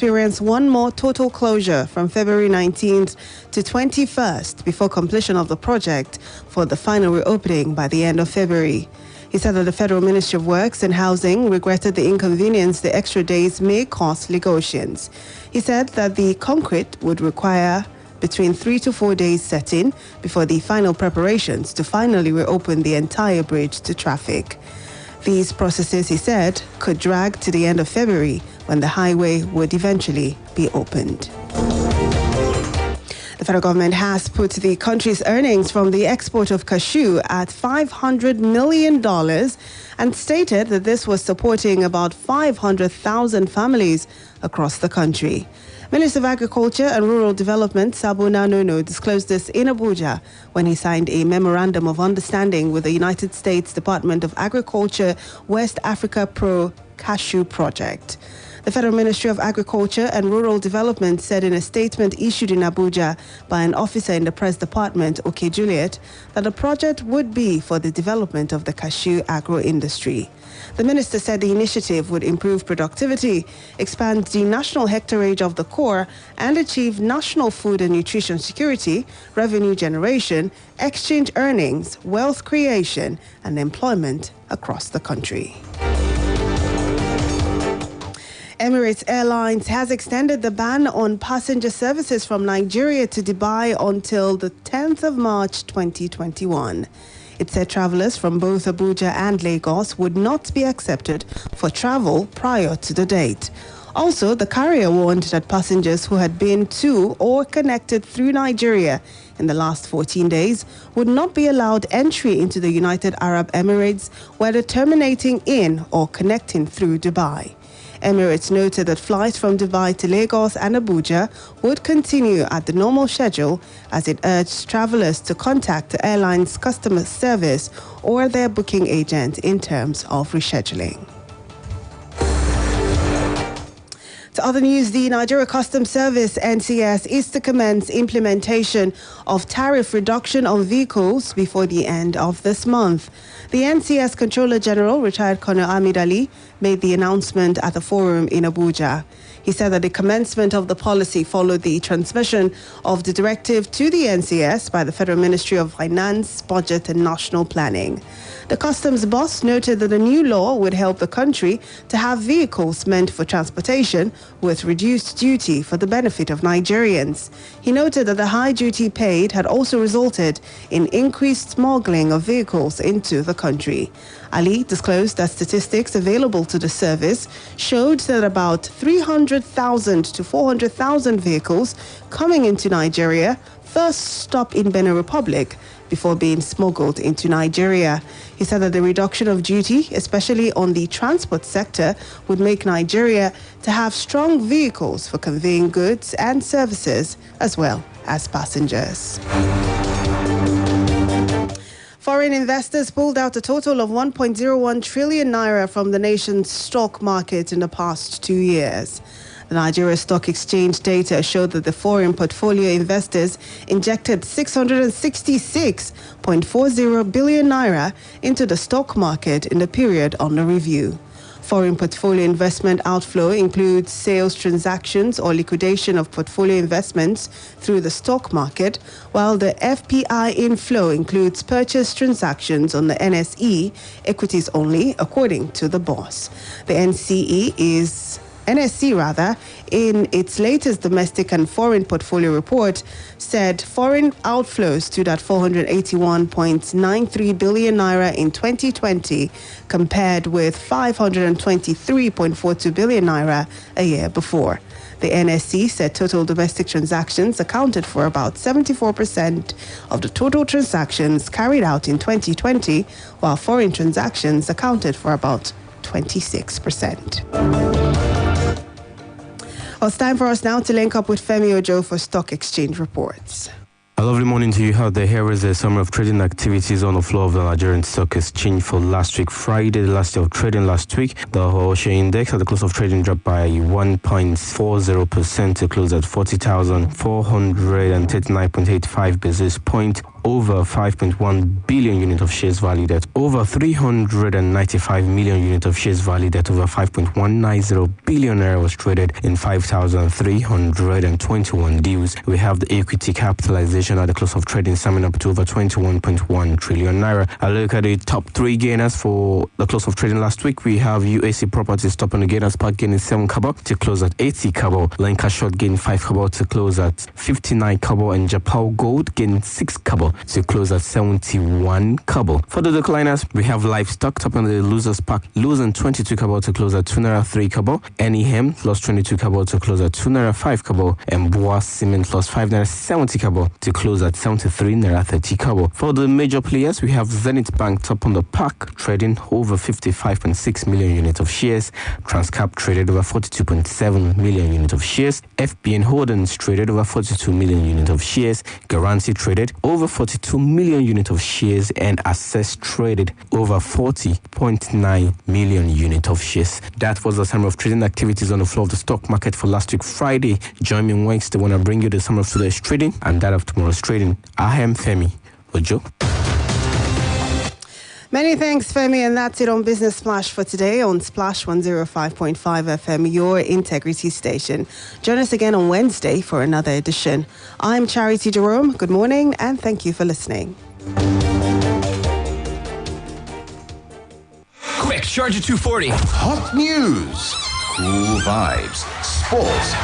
experience one more total closure from February 19th to 21st before completion of the project for the final reopening by the end of February. He said that the Federal Ministry of Works and Housing regretted the inconvenience the extra days may cause Lagosians. He said that the concrete would require between 3 to 4 days setting before the final preparations to finally reopen the entire bridge to traffic. These processes, he said, could drag to the end of February when the highway would eventually be opened. The federal government has put the country's earnings from the export of cashew at $500 million and stated that this was supporting about 500,000 families across the country. Minister of Agriculture and Rural Development Sabo Nanono disclosed this in Abuja when he signed a memorandum of understanding with the United States Department of Agriculture West Africa Pro Cashew Project. The Federal Ministry of Agriculture and Rural Development said in a statement issued in Abuja by an officer in the press department, OK Juliet, that the project would be for the development of the cashew agro-industry. The minister said the initiative would improve productivity, expand the national hectareage of the core, and achieve national food and nutrition security, revenue generation, exchange earnings, wealth creation, and employment across the country. Emirates Airlines has extended the ban on passenger services from Nigeria to Dubai until the 10th of March 2021. It said travelers from both Abuja and Lagos would not be accepted for travel prior to the date. Also, the carrier warned that passengers who had been to or connected through Nigeria in the last 14 days would not be allowed entry into the United Arab Emirates, whether terminating in or connecting through Dubai. Emirates noted that flights from Dubai to Lagos and Abuja would continue at the normal schedule as it urged travelers to contact the airline's customer service or their booking agent in terms of rescheduling. To other news, the Nigeria Customs Service, NCS, is to commence implementation of tariff reduction on vehicles before the end of this month. The NCS Controller General, retired Colonel Ahmed Ali, made the announcement at a forum in Abuja. He said that the commencement of the policy followed the transmission of the directive to the NCS by the Federal Ministry of Finance, Budget and National Planning. The customs boss noted that the new law would help the country to have vehicles meant for transportation with reduced duty for the benefit of Nigerians. He noted that the high duty paid had also resulted in increased smuggling of vehicles into the country. Ali disclosed that statistics available to the service showed that about 300,000 to 400,000 vehicles coming into Nigeria first stop in Benin Republic before being smuggled into Nigeria. He said that the reduction of duty, especially on the transport sector, would make Nigeria to have strong vehicles for conveying goods and services as well as passengers. Foreign investors pulled out a total of 1.01 trillion naira from the nation's stock market in the past 2 years. The Nigeria Stock Exchange data showed that the foreign portfolio investors injected 666.40 billion naira into the stock market in the period under review. Foreign portfolio investment outflow includes sales transactions or liquidation of portfolio investments through the stock market, while the FPI inflow includes purchase transactions on the NSE, equities only, according to the boss. The NSE, in its latest domestic and foreign portfolio report, said foreign outflows stood at 481.93 billion naira in 2020, compared with 523.42 billion naira a year before. The NSE said total domestic transactions accounted for about 74% of the total transactions carried out in 2020, while foreign transactions accounted for about 26%. Well, it's time for us now to link up with Femi Ojo for Stock Exchange reports. A lovely morning to you out there. Here is a summary of trading activities on the floor of the Nigerian Stock Exchange for last week, Friday, the last day of trading last week. The Osho Index at the close of trading dropped by 1.40% to close at 40,439.85 basis points. over 5.1 billion unit of shares valued at over 395 million unit of shares valued at over 5.190 billion naira was traded in 5,321 deals. We have the equity capitalization at the close of trading summing up to over 21.1 trillion naira. I look at the top three gainers for the close of trading last week. We have UAC Properties topping the gainers, Park gaining 7 kobo to close at 80 kobo. Lenka Short gaining 5 kobo to close at 59 kobo, and Japao Gold gaining 6 kobo to close at 71 kobo. For the decliners, we have Livestock topping the losers pack, losing 22 kobo to close at 2 naira 3 kobo. Anyhem lost 22 kobo to close at 2 naira 5 kobo, and Boa Cement lost 5 naira 70 kobo to close at 73 naira 30 kobo. For the major players, we have Zenith Bank top on the pack, trading over 55.6 million units of shares. Transcap traded over 42.7 million units of shares. FBN Holdings traded over 42 million units of shares. Guarantee traded over 42 million units of shares, and Access traded over 40.9 million units of shares. That was the summary of trading activities on the floor of the stock market for last week Friday. Join me on Wednesday when I bring you the summary of today's trading and that of tomorrow's trading. I am Femi Ojo. Many thanks, Femi, and that's it on Business Splash for today on Splash 105.5 FM, your integrity station. Join us again on Wednesday for another edition. I'm Charity Jerome. Good morning, and thank you for listening. Quick, charge at 240. Hot news, cool vibes, sports,